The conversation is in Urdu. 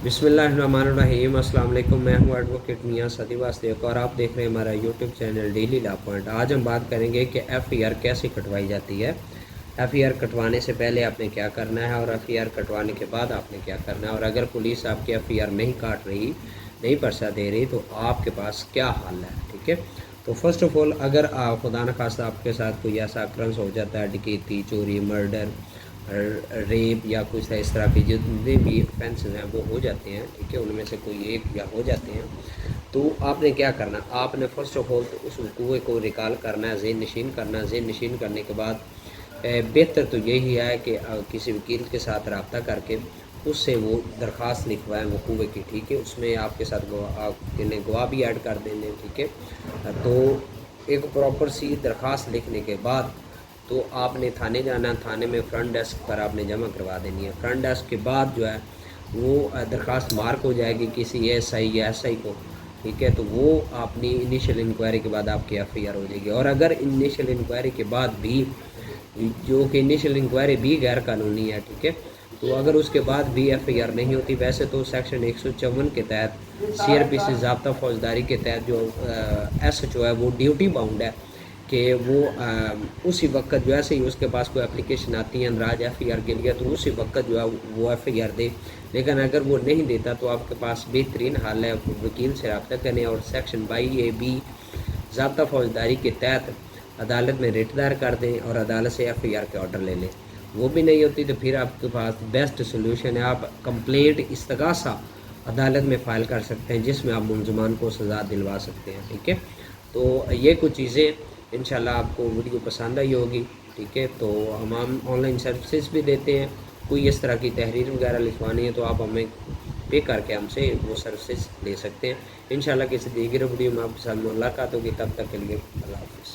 بسم اللہ الرحمن الرحیم۔ السلام علیکم، میں ہوں ایڈوکیٹ میاں صدی واسطیق اور آپ دیکھ رہے ہیں ہمارا YouTube channel daily law point. آج ہم بات کریں گے کہ ایف ای آر کیسے کٹوائی جاتی ہے۔ ایف ای آر کٹوانے سے پہلے آپ نے کیا کرنا ہے اور ایف ای آر کٹوانے کے بعد آپ نے کیا کرنا ہے، اور اگر پولیس آپ کی ایف ای آر نہیں کاٹ رہی، نہیں پرچہ دے رہی، تو آپ کے پاس کیا حل ہے، ٹھیک ہے۔ تو فرسٹ آف آل، اگر خدا نخواستہ آپ کے ساتھ کوئی ایسا اکرنس ہو جاتا ہے، ڈکیتی، چوری، مرڈر، ریپ یا کچھ اس طرح کے جتنے بھی افینسز ہیں وہ ہو جاتے ہیں، ٹھیک ہے، ان میں سے کوئی ایک یا ہو جاتے ہیں، تو آپ نے کیا کرنا، آپ نے فرسٹ آف آل اس وقوع کو ریکال کرنا ہے، ذہن نشین کرنا ہے۔ ذہن نشین کرنے کے بعد بہتر تو یہی ہے کہ کسی وکیل کے ساتھ رابطہ کر کے اس سے وہ درخواست لکھوائیں وقوع کی، ٹھیک ہے۔ اس میں آپ کے ساتھ گواہ بھی ایڈ کر دیں گے، ٹھیک ہے۔ تو ایک پراپر سی درخواست لکھنے کے بعد تو آپ نے تھانے جانا ہے، تھانے میں فرنٹ ڈیسک پر آپ نے جمع کروا دینی ہے۔ فرنٹ ڈیسک کے بعد جو ہے وہ درخواست مارک ہو جائے گی کسی ایس آئی یا ایس آئی کو، ٹھیک ہے، تو وہ اپنی انیشیل انکوائری کے بعد آپ کی ایف ای آر ہو جائے گی۔ اور اگر انیشیل انکوائری کے بعد بھی، جو کہ انیشیل انکوائری بھی غیر قانونی ہے، ٹھیک ہے، تو اگر اس کے بعد بھی ایف ای آر نہیں ہوتی، ویسے تو سیکشن 154 کے تحت سی آر پی سی ضابطہ فوجداری کے تحت جو ایس ایچ او ہے وہ ڈیوٹی باؤنڈ ہے کہ وہ اسی وقت جو ایسے ہی اس کے پاس کوئی اپلیکیشن آتی ہے اندراج ایف ای آر کے لیے، تو اسی وقت جو ہے وہ ایف ای آر دے۔ لیکن اگر وہ نہیں دیتا تو آپ کے پاس بہترین حل ہے وکیل سے رابطہ کریں اور سیکشن 22A ضابطہ فوجداری کے تحت عدالت میں ریٹ دائر کر دیں اور عدالت سے ایف ای آر کے آرڈر لے لیں۔ وہ بھی نہیں ہوتی تو پھر آپ کے پاس بیسٹ سلوشن ہے، آپ کمپلینٹ استغاثہ عدالت میں فائل کر سکتے ہیں، جس میں آپ ملزمان کو سزا دلوا سکتے ہیں، ٹھیک ہے۔ تو یہ کچھ چیزیں انشاءاللہ آپ کو ویڈیو پسند آئی ہوگی، ٹھیک ہے۔ تو ہم آن لائن سروسز بھی دیتے ہیں، کوئی اس طرح کی تحریر وغیرہ لکھوانی ہے تو آپ ہمیں پے کر کے ہم سے وہ سروسز لے سکتے ہیں۔ انشاءاللہ کسی دیگر ویڈیو میں آپ کے ساتھ ملاقات ہوگی، تب تک کے لیے اللہ حافظ۔